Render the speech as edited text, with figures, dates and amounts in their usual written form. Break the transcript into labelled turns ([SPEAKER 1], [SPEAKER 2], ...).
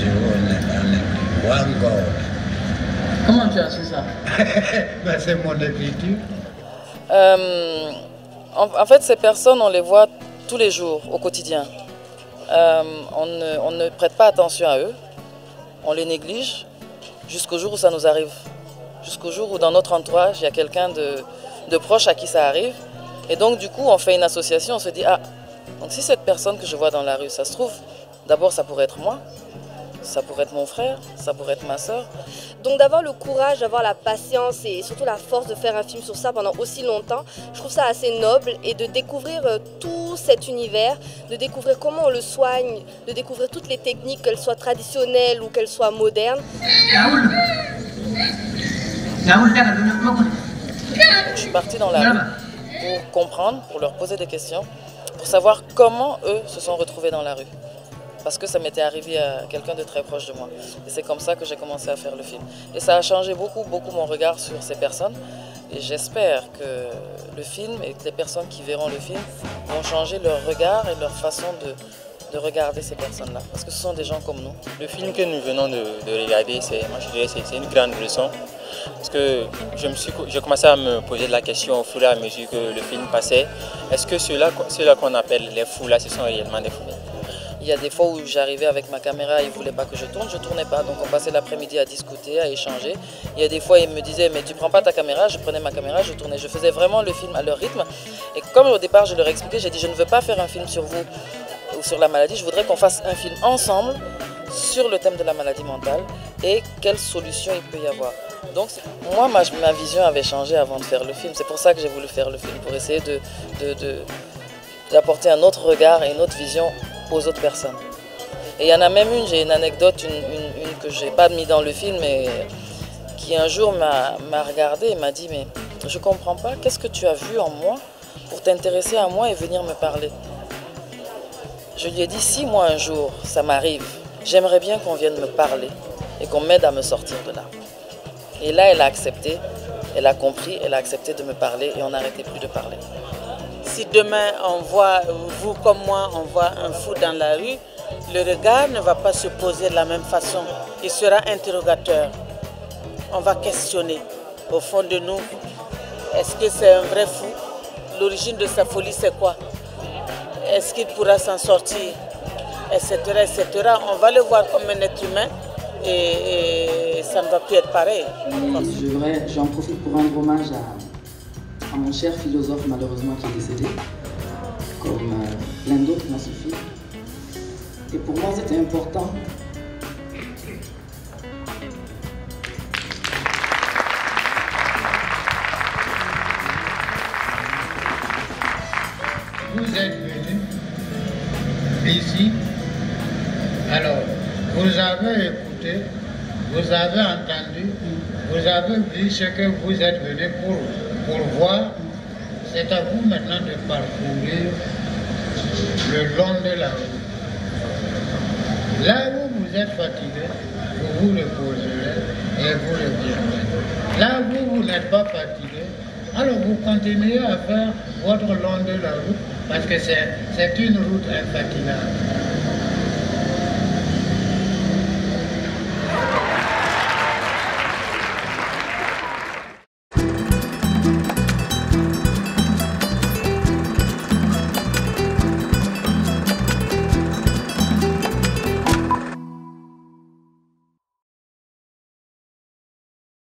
[SPEAKER 1] euros en écrit. One God.
[SPEAKER 2] Comment tu as su ça?
[SPEAKER 1] Ben, c'est mon écriture.
[SPEAKER 3] En fait, ces personnes, on les voit tous les jours, au quotidien. On ne prête pas attention à eux, on les néglige jusqu'au jour où ça nous arrive. Jusqu'au jour où dans notre entourage, il y a quelqu'un de proche à qui ça arrive. Et donc du coup, on fait une association, on se dit, ah, donc si cette personne que je vois dans la rue, ça se trouve, d'abord ça pourrait être moi, ça pourrait être mon frère, ça pourrait être ma soeur.
[SPEAKER 4] Donc d'avoir le courage, d'avoir la patience et surtout la force de faire un film sur ça pendant aussi longtemps, je trouve ça assez noble, et de découvrir tout cet univers, de découvrir comment on le soigne, de découvrir toutes les techniques, qu'elles soient traditionnelles ou qu'elles soient modernes.
[SPEAKER 3] Je suis partie dans la rue pour comprendre, pour leur poser des questions, pour savoir comment eux se sont retrouvés dans la rue. Parce que ça m'était arrivé à quelqu'un de très proche de moi. Et c'est comme ça que j'ai commencé à faire le film. Et ça a changé beaucoup mon regard sur ces personnes. Et j'espère que le film et que les personnes qui verront le film vont changer leur regard et leur façon de regarder ces personnes-là. Parce que ce sont des gens comme nous.
[SPEAKER 5] Le film que nous venons de regarder, moi je dirais c'est une grande leçon. Parce que j'ai commencé à me poser la question au fur et à mesure que le film passait. Est-ce que ceux-là qu'on appelle les fous, là, ce sont réellement des fous?
[SPEAKER 3] Il y a des fois où j'arrivais avec ma caméra, ils ne voulaient pas que je tourne, je ne tournais pas. Donc on passait l'après-midi à discuter, à échanger. Il y a des fois, ils me disaient, mais tu ne prends pas ta caméra? Je prenais ma caméra, je tournais. Je faisais vraiment le film à leur rythme. Et comme au départ, je leur ai expliqué, j'ai dit, je ne veux pas faire un film sur vous ou sur la maladie. Je voudrais qu'on fasse un film ensemble sur le thème de la maladie mentale et quelles solutions il peut y avoir. Donc moi, ma vision avait changé avant de faire le film. C'est pour ça que j'ai voulu faire le film, pour essayer d'apporter un autre regard et une autre vision aux autres personnes. Et il y en a même une, j'ai une anecdote, une que je n'ai pas mis dans le film, mais qui un jour m'a regardé et m'a dit, mais je ne comprends pas, qu'est-ce que tu as vu en moi pour t'intéresser à moi et venir me parler? Je lui ai dit, si moi un jour ça m'arrive, j'aimerais bien qu'on vienne me parler et qu'on m'aide à me sortir de là. Et là, elle a accepté, elle a compris, elle a accepté de me parler et on n'arrêtait plus de parler.
[SPEAKER 2] Si demain on voit, vous comme moi, on voit un fou dans la rue, le regard ne va pas se poser de la même façon. Il sera interrogateur. On va questionner au fond de nous. Est-ce que c'est un vrai fou? L'origine de sa folie, c'est quoi? Est-ce qu'il pourra s'en sortir? Etc., etc. On va le voir comme un être humain et ça ne va plus être pareil.
[SPEAKER 6] J'en profite pour rendre hommage à mon cher philosophe, malheureusement, qui est décédé, comme plein d'autres dans ce film. Et pour moi, c'était important.
[SPEAKER 1] Vous êtes venu ici, alors vous avez écouté, vous avez entendu, vous avez vu ce que vous êtes venu pour voir. C'est à vous maintenant de parcourir le long de la route. Là où vous êtes fatigué, vous vous reposerez et vous reviendrez. Là où vous n'êtes pas fatigué, alors vous continuez à faire votre long de la route parce que c'est une route infatigable.